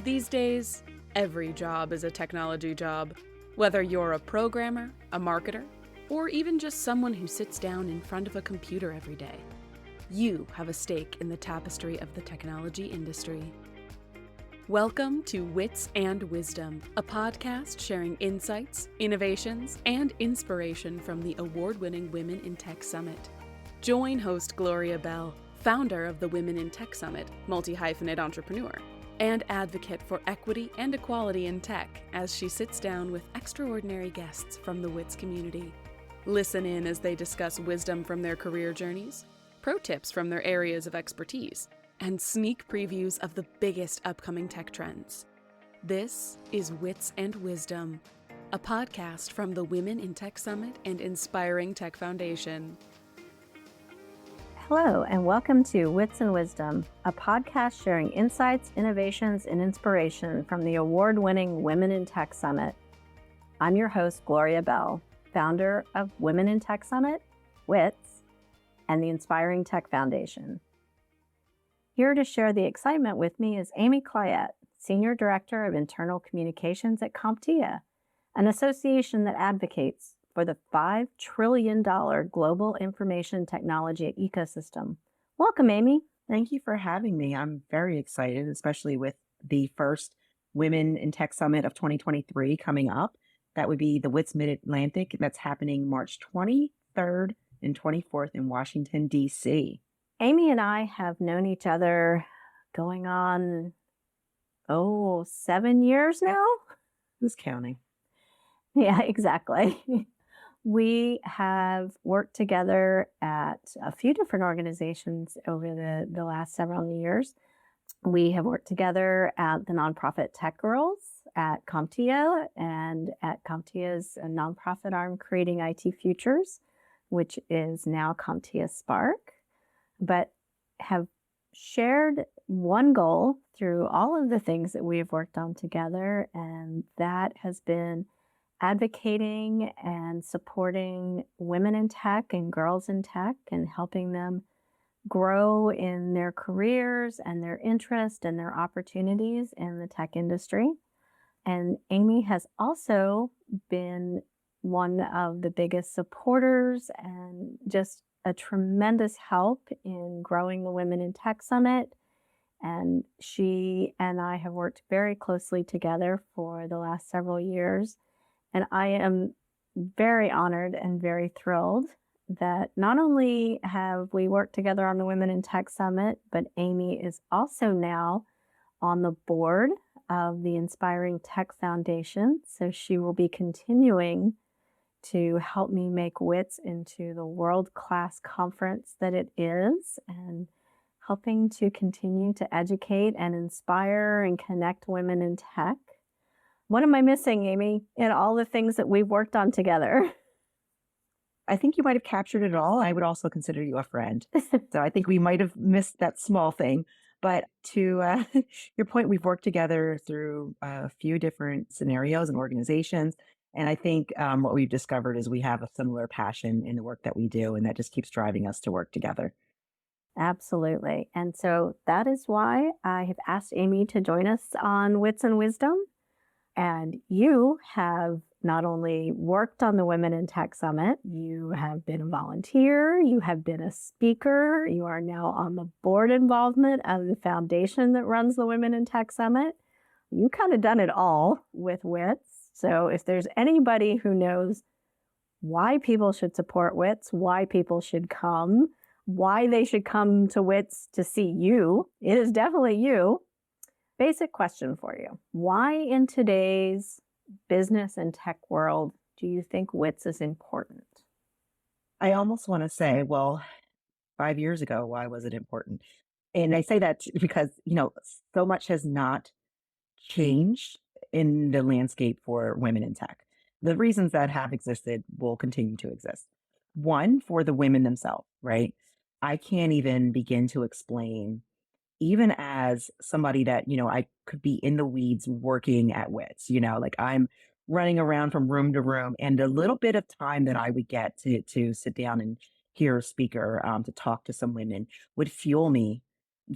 These days, every job is a technology job. Whether you're a programmer, a marketer, or even just someone who sits down in front of a computer every day, you have a stake in the tapestry of the technology industry. Welcome to Wits and Wisdom, a podcast sharing insights, innovations, and inspiration from the award-winning Women in Tech Summit. Join host Gloria Bell, founder of the Women in Tech Summit, multi-hyphenate entrepreneur, and advocate for equity and equality in tech as she sits down with extraordinary guests from the WITS community. Listen in as they discuss wisdom from their career journeys, pro tips from their areas of expertise, and sneak previews of the biggest upcoming tech trends. This is Wits and Wisdom, a podcast from the Women in Tech Summit and Inspiring Tech Foundation. Hello, and welcome to Wits and Wisdom, a podcast sharing insights, innovations, and inspiration from the award-winning Women in Tech Summit. I'm your host, Gloria Bell, founder of Women in Tech Summit, WITS, and the Inspiring Tech Foundation. Here to share the excitement with me is Amy Cliett, Senior Director of Internal Communications at CompTIA, an association that advocates for the $5 trillion global information technology ecosystem. Welcome, Amy. Thank you for having me. I'm very excited, especially with the first Women in Tech Summit of 2023 coming up. That would be the WITS Mid-Atlantic. That's happening March 23rd and 24th in Washington, D.C. Amy and I have known each other going on, 7 years now? Who's counting? Yeah, exactly. We have worked together at a few different organizations over the last several years. We have worked together at the nonprofit Tech Girls at CompTIA and at CompTIA's nonprofit arm Creating IT Futures, which is now CompTIA Spark, but have shared one goal through all of the things that we've worked on together, and that has been advocating and supporting women in tech and girls in tech and helping them grow in their careers and their interest and their opportunities in the tech industry. And Amy has also been one of the biggest supporters and just a tremendous help in growing the Women in Tech Summit. And she and I have worked very closely together for the last several years. And I am very honored and very thrilled that not only have we worked together on the Women in Tech Summit, but Amy is also now on the board of the Inspiring Tech Foundation. So she will be continuing to help me make WITS into the world-class conference that it is, and helping to continue to educate and inspire and connect women in tech. What am I missing, Amy, in all the things that we've worked on together? I think you might have captured it all. I would also consider you a friend. So I think we might have missed that small thing. But to your point, we've worked together through a few different scenarios and organizations. And I think what we've discovered is we have a similar passion in the work that we do, and that just keeps driving us to work together. Absolutely. And so that is why I have asked Amy to join us on Wits and Wisdom. And you have not only worked on the Women in Tech Summit, you have been a volunteer, you have been a speaker, you are now on the board involvement of the foundation that runs the Women in Tech Summit. You kind of done it all with WITS. So if there's anybody who knows why people should support WITS, why people should come, why they should come to WITS to see you, it is definitely you. Basic question for you. Why in today's business and tech world do you think WITS is important? I almost want to say, well, 5 years ago, why was it important? And I say that because, so much has not changed in the landscape for women in tech. The reasons that have existed will continue to exist. One, for the women themselves, right? I can't even begin to explain, even as somebody that, I could be in the weeds working at WITS, like I'm running around from room to room, and the little bit of time that I would get to sit down and hear a speaker, to talk to some women would fuel me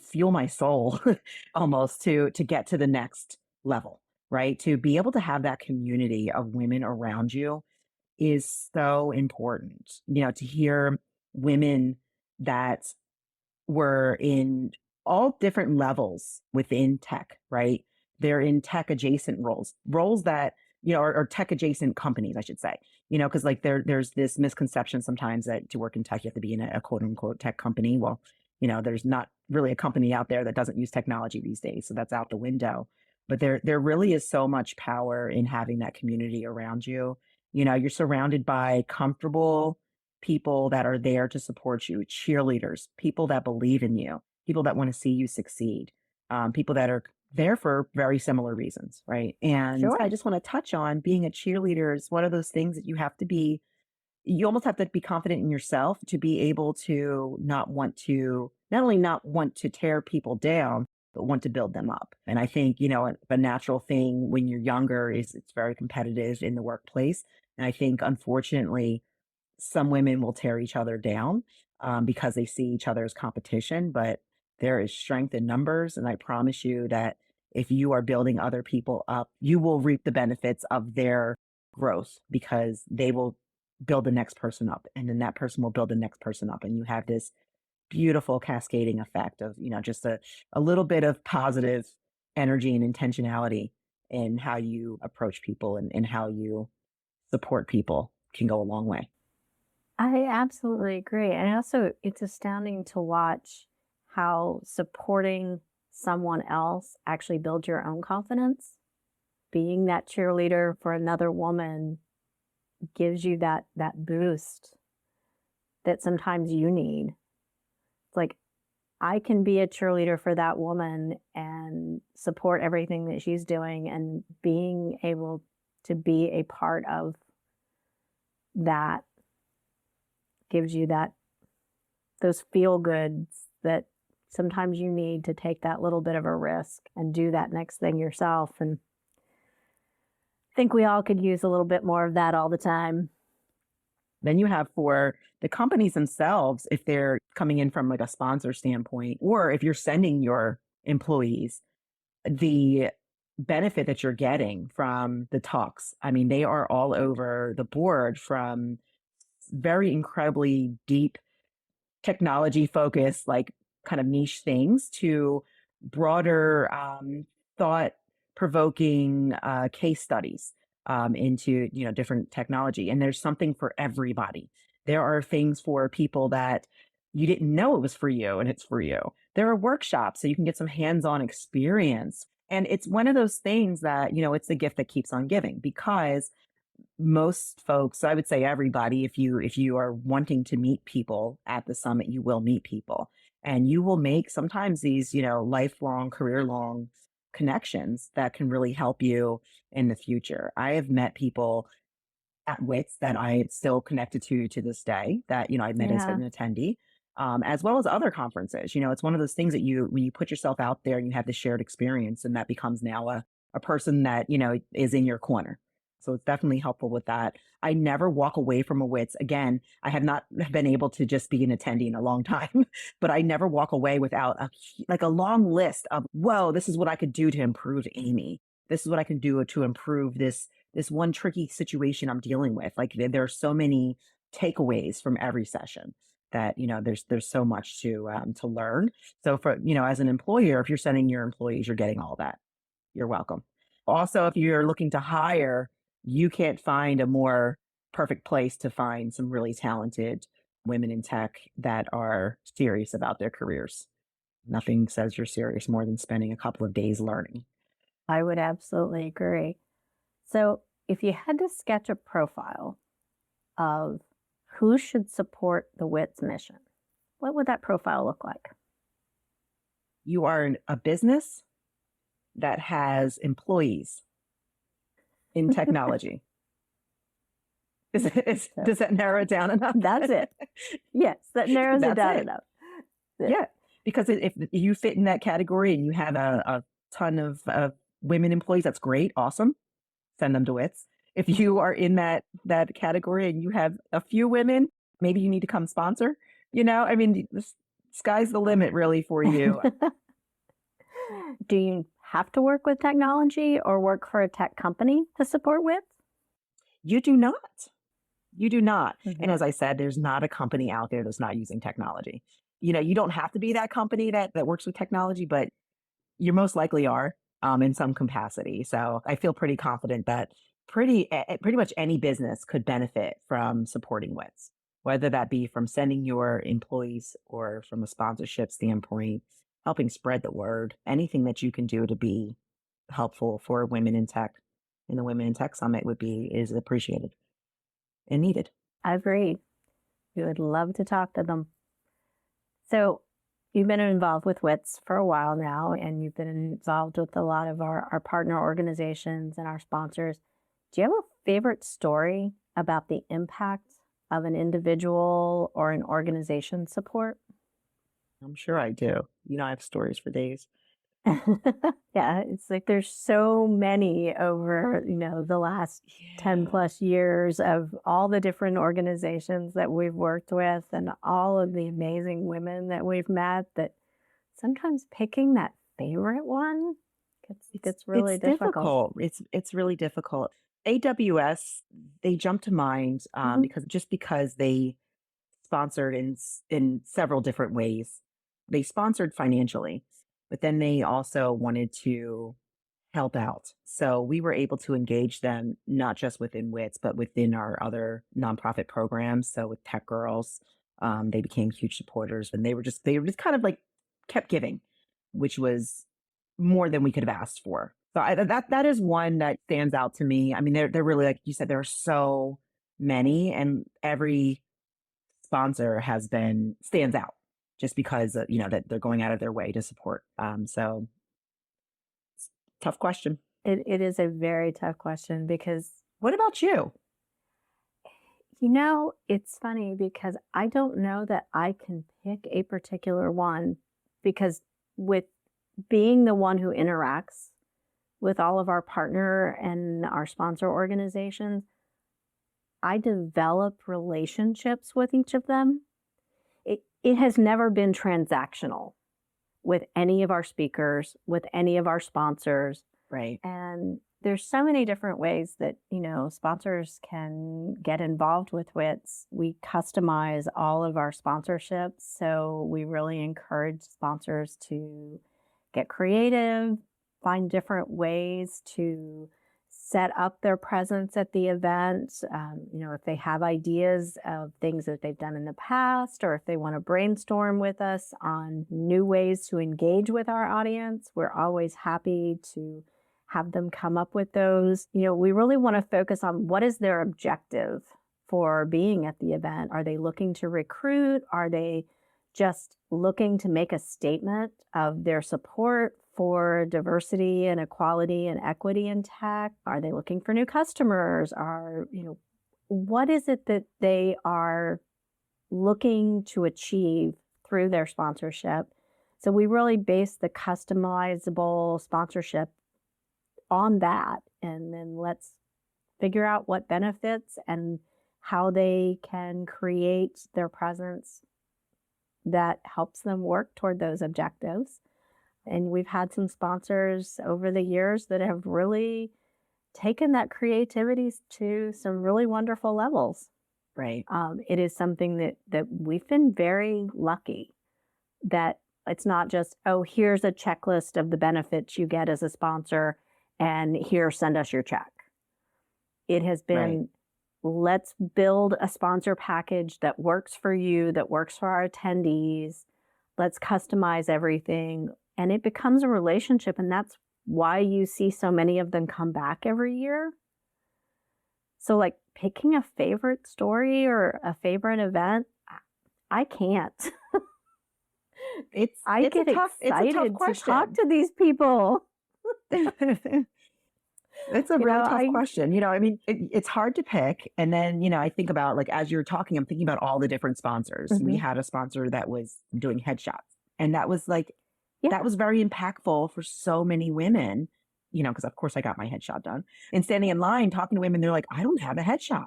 fuel my soul almost to get to the next level, right? To be able to have that community of women around you is so important. To hear women that were in all different levels within tech, right? They're in tech adjacent roles that, or tech adjacent companies, I should say, because like there's this misconception sometimes that to work in tech, you have to be in a quote unquote tech company. Well, there's not really a company out there that doesn't use technology these days. So that's out the window. But there really is so much power in having that community around you. You're surrounded by comfortable people that are there to support you, cheerleaders, people that believe in you, people that want to see you succeed, people that are there for very similar reasons, right? And Sure. I just want to touch on being a cheerleader is one of those things that you almost have to be confident in yourself to be able to not only not want to tear people down, but want to build them up. And I think, a natural thing when you're younger is it's very competitive in the workplace. And I think, unfortunately, some women will tear each other down because they see each other as competition, but there is strength in numbers. And I promise you that if you are building other people up, you will reap the benefits of their growth because they will build the next person up and then that person will build the next person up. And you have this beautiful cascading effect of, just a little bit of positive energy and intentionality in how you approach people and how you support people can go a long way. I absolutely agree. And also, it's astounding to watch how supporting someone else actually builds your own confidence. Being that cheerleader for another woman gives you that boost that sometimes you need. It's like I can be a cheerleader for that woman and support everything that she's doing, and being able to be a part of that gives you those feel goods that sometimes you need to take that little bit of a risk and do that next thing yourself. And I think we all could use a little bit more of that all the time. Then you have for the companies themselves, if they're coming in from like a sponsor standpoint, or if you're sending your employees, the benefit that you're getting from the talks. I mean, they are all over the board from very incredibly deep technology focused, like kind of niche things to broader thought provoking case studies into different technology. And there's something for everybody. There are things for people that you didn't know it was for you and it's for you. There are workshops so you can get some hands-on experience. And it's one of those things that, it's the gift that keeps on giving because most folks, I would say everybody, if you are wanting to meet people at the summit, you will meet people and you will make sometimes these, lifelong, career long connections that can really help you in the future. I have met people at WITS that I am still connected to this day that, I met as Yeah. an attendee, as well as other conferences. It's one of those things that when you put yourself out there and you have the shared experience and that becomes now a person that, is in your corner. So it's definitely helpful with that. I never walk away from a WITS. Again, I have not been able to just be an attendee in a long time, but I never walk away without a long list of, whoa, this is what I could do to improve Amy. This is what I can do to improve this one tricky situation I'm dealing with. Like there are so many takeaways from every session that there's so much to learn. So for as an employer, if you're sending your employees, you're getting all that. You're welcome. Also, if you're looking to hire, you can't find a more perfect place to find some really talented women in tech that are serious about their careers. Nothing says you're serious more than spending a couple of days learning. I would absolutely agree. So, if you had to sketch a profile of who should support the WITS mission, what would that profile look like? You are a business that has employees in technology. Does that narrow it down enough? That's it. Yes, that narrows it That's down it. enough. Yeah, because if you fit in that category and you have a ton of women employees, that's great, awesome. Send them to WITS. If you are in that category and you have a few women, maybe you need to come sponsor. I mean, Sky's the limit really for you. Do you have to work with technology or work for a tech company to support WITS? You do not. You do not. And Mhm. as I said, there's not a company out there that's not using technology. You don't have to be that company that works with technology, but you most likely are in some capacity. So I feel pretty confident that pretty much any business could benefit from supporting WITS, whether that be from sending your employees or from a sponsorship standpoint, helping spread the word, anything that you can do to be helpful for women in tech. And the Women in Tech Summit is appreciated and needed. I agree. We would love to talk to them. So you've been involved with WITS for a while now, and you've been involved with a lot of our partner organizations and our sponsors. Do you have a favorite story about the impact of an individual or an organization support? I'm sure I do. I have stories for days. Yeah, it's like there's so many over, the last 10 Yeah. plus years of all the different organizations that we've worked with and all of the amazing women that we've met that sometimes picking that favorite one gets really It's difficult. difficult. It's really difficult. AWS, they jump to mind Mhm. because they sponsored in several different ways. They sponsored financially, but then they also wanted to help out. So we were able to engage them not just within WITS, but within our other nonprofit programs. So with Tech Girls, they became huge supporters, and they were just kind of like kept giving, which was more than we could have asked for. So that is one that stands out to me. I mean, they're really, like you said, there are so many, and every sponsor stands out just because that they're going out of their way to support. So tough question. It is a very tough question because, What about you? it's funny because I don't know that I can pick a particular one because with being the one who interacts with all of our partner and our sponsor organizations, I develop relationships with each of them. It has never been transactional with any of our speakers, with any of our sponsors. Right. And there's so many different ways that, sponsors can get involved with WITS. We customize all of our sponsorships. So we really encourage sponsors to get creative, find different ways to set up their presence at the event. If they have ideas of things that they've done in the past, or if they want to brainstorm with us on new ways to engage with our audience, we're always happy to have them come up with those. We really want to focus on what is their objective for being at the event. Are they looking to recruit? Are they just looking to make a statement of their support for diversity and equality and equity in tech? Are they looking for new customers? What is it that they are looking to achieve through their sponsorship? So we really base the customizable sponsorship on that. And then let's figure out what benefits and how they can create their presence that helps them work toward those objectives. And we've had some sponsors over the years that have really taken that creativity to some really wonderful levels. Right. It is something that we've been very lucky that it's not just, oh, here's a checklist of the benefits you get as a sponsor, and here, send us your check. It has Right. been, let's build a sponsor package that works for you, that works for our attendees. Let's customize everything. And it becomes a relationship. And that's why you see so many of them come back every year. So, like picking a favorite story or a favorite event, I can't. It's I it's a get tough it's a tough excited to talk question. to these people. It's a really tough I, question. I mean, it's hard to pick. And then, I think about, like, as you're talking, I'm thinking about all the different sponsors. We Mhm. had a sponsor that was doing headshots, and Yeah. that was very impactful for so many women, because of course I got my headshot done, and standing in line talking to women, they're like, I don't have a headshot.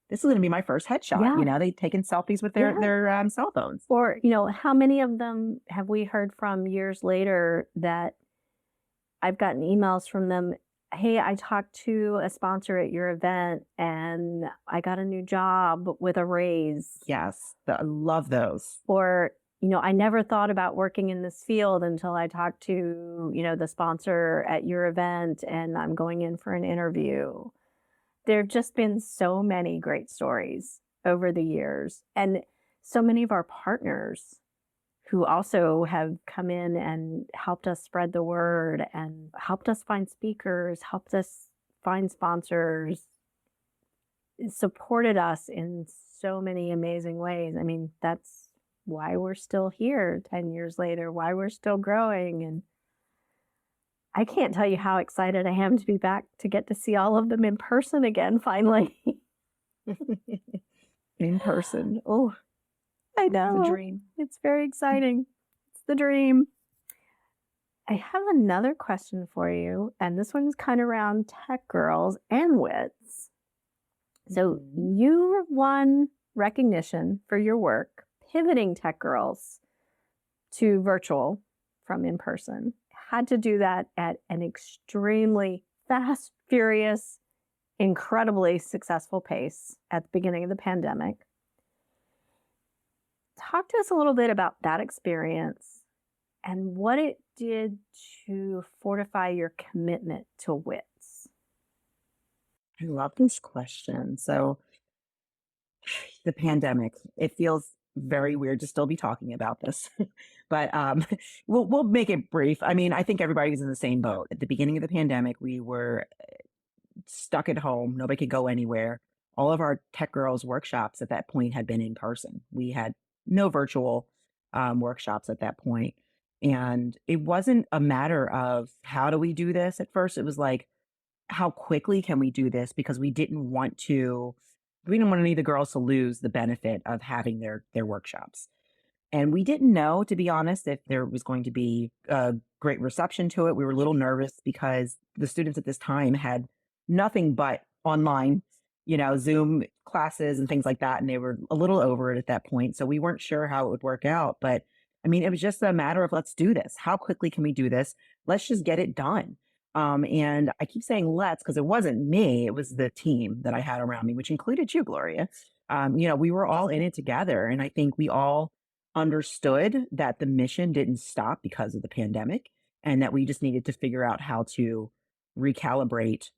this is going to be my first headshot. Yeah. You know, they've taken selfies with Yeah. their cell phones. Or, how many of them have we heard from years later that I've gotten emails from them? Hey, I talked to a sponsor at your event and I got a new job with a raise. Yes, I love those. Or, I never thought about working in this field until I talked to, the sponsor at your event and I'm going in for an interview. There have just been so many great stories over the years. And so many of our partners who also have come in and helped us spread the word and helped us find speakers, helped us find sponsors, supported us in so many amazing ways. I mean, that's why we're still here 10 years later, why we're still growing. And I can't tell you how excited I am to be back to get to see all of them in person again, finally. In person. Oh, I know. It's a dream. It's very exciting. It's the dream. I have another question for you, and this one's kind of around Tech Girls and WITS. So you won recognition for your work pivoting Tech Girls to virtual from in person. Had to do that at an extremely fast, furious, incredibly successful pace at the beginning of the pandemic. Talk to us a little bit about that experience and what it did to fortify your commitment to WITS. I love this question. So the pandemic, it feels very weird to still be talking about this, but we'll make it brief. I mean, I think everybody's in the same boat. At the beginning of the pandemic, we were stuck at home. Nobody could go anywhere. All of our Tech Girls workshops at that point had been in person. We had no virtual workshops at that point. And it wasn't a matter of how do we do this at first. It was like, how quickly can we do this? Because we didn't want any of the girls to lose the benefit of having their workshops. And we didn't know, to be honest, if there was going to be a great reception to it. We were a little nervous because the students at this time had nothing but online, Zoom classes and things like that. And they were a little over it at that point. So we weren't sure how it would work out. But I mean, it was just a matter of let's do this. How quickly can we do this? Let's just get it done. And I keep saying let's because it wasn't me, it was the team that I had around me, which included you, Gloria. We were all in it together. And I think we all understood that the mission didn't stop because of the pandemic and that we just needed to figure out how to recalibrate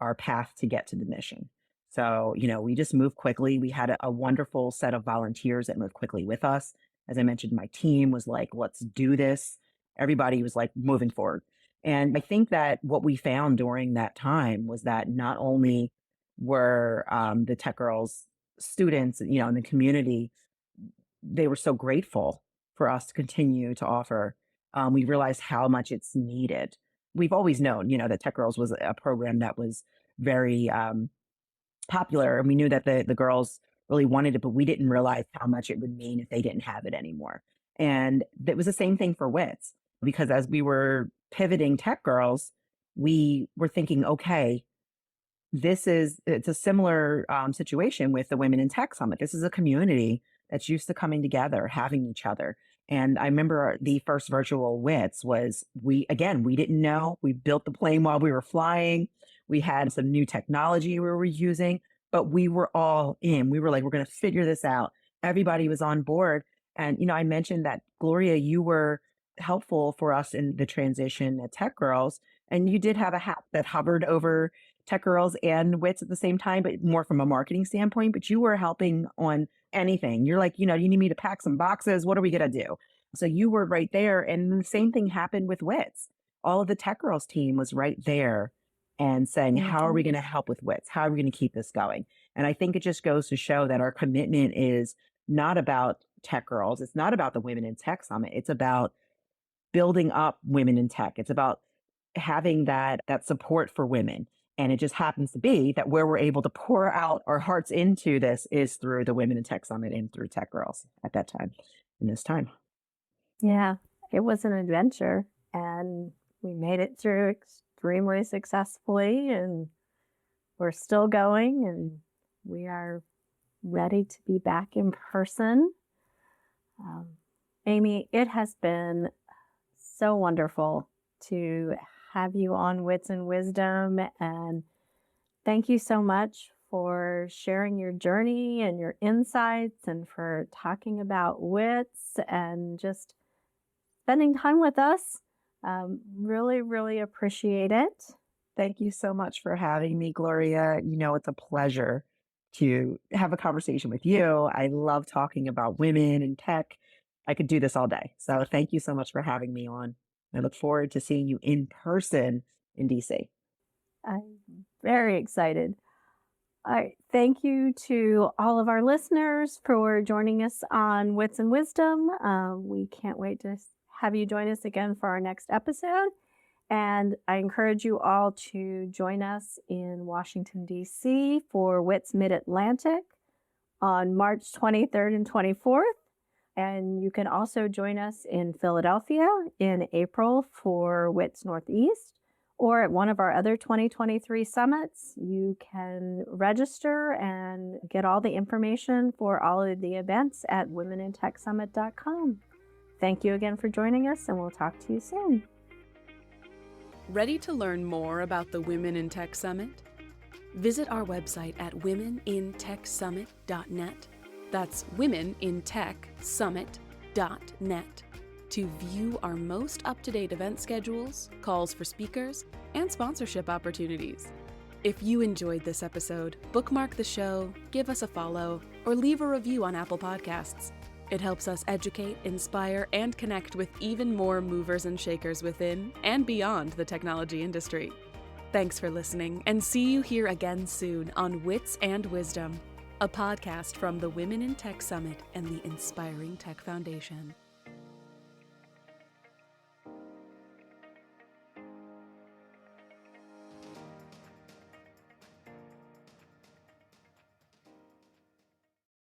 our path to get to the mission. So, we just moved quickly. We had a wonderful set of volunteers that moved quickly with us. As I mentioned, my team was like, let's do this. Everybody was like moving forward. And I think that what we found during that time was that not only were the Tech Girls students, in the community, they were so grateful for us to continue to offer. We realized how much it's needed. We've always known, that Tech Girls was a program that was very popular. And we knew that the girls really wanted it, but we didn't realize how much it would mean if they didn't have it anymore. And that was the same thing for WITS, because as we were pivoting Tech Girls, we were thinking, okay, it's a similar situation with the Women in Tech Summit. This is a community that's used to coming together, having each other. And I remember the first virtual WITS was we didn't know. We built the plane while we were flying. We had some new technology we were using, but we were all in. We were like, we're going to figure this out. Everybody was on board. And, I mentioned that, Gloria, you were helpful for us in the transition at Tech Girls. And you did have a hat that hovered over Tech Girls and WITS at the same time, but more from a marketing standpoint. But you were helping on anything. You're like, you need me to pack some boxes. What are we going to do? So you were right there. And the same thing happened with WITS. All of the Tech Girls team was right there and saying, how are we going to help with WITS? How are we going to keep this going? And I think it just goes to show that our commitment is not about Tech Girls. It's not about the Women in Tech Summit. It's about building up women in tech. It's about having that support for women. And it just happens to be that where we're able to pour out our hearts into this is through the Women in Tech Summit and through Tech Girls at that time, in this time. Yeah, it was an adventure and we made it through extremely successfully and we're still going and we are ready to be back in person. Amy, it has been so wonderful to have you on Wits and Wisdom, and thank you so much for sharing your journey and your insights and for talking about WITS and just spending time with us. Really, really appreciate it. Thank you so much for having me, Gloria. It's a pleasure to have a conversation with you. I love talking about women and tech. I could do this all day. So thank you so much for having me on. I look forward to seeing you in person in DC. I'm very excited. All right. Thank you to all of our listeners for joining us on Wits and Wisdom. We can't wait to have you join us again for our next episode. And I encourage you all to join us in Washington, D.C. for WITS Mid-Atlantic on March 23rd and 24th. And you can also join us in Philadelphia in April for WITS Northeast, or at one of our other 2023 summits. You can register and get all the information for all of the events at womenintechsummit.com. Thank you again for joining us, and we'll talk to you soon. Ready to learn more about the Women in Tech Summit? Visit our website at womenintechsummit.net. That's womenintechsummit.net to view our most up-to-date event schedules, calls for speakers, and sponsorship opportunities. If you enjoyed this episode, bookmark the show, give us a follow, or leave a review on Apple Podcasts. It helps us educate, inspire, and connect with even more movers and shakers within and beyond the technology industry. Thanks for listening, and see you here again soon on Wits and Wisdom, a podcast from the Women in Tech Summit and the Inspiring Tech Foundation.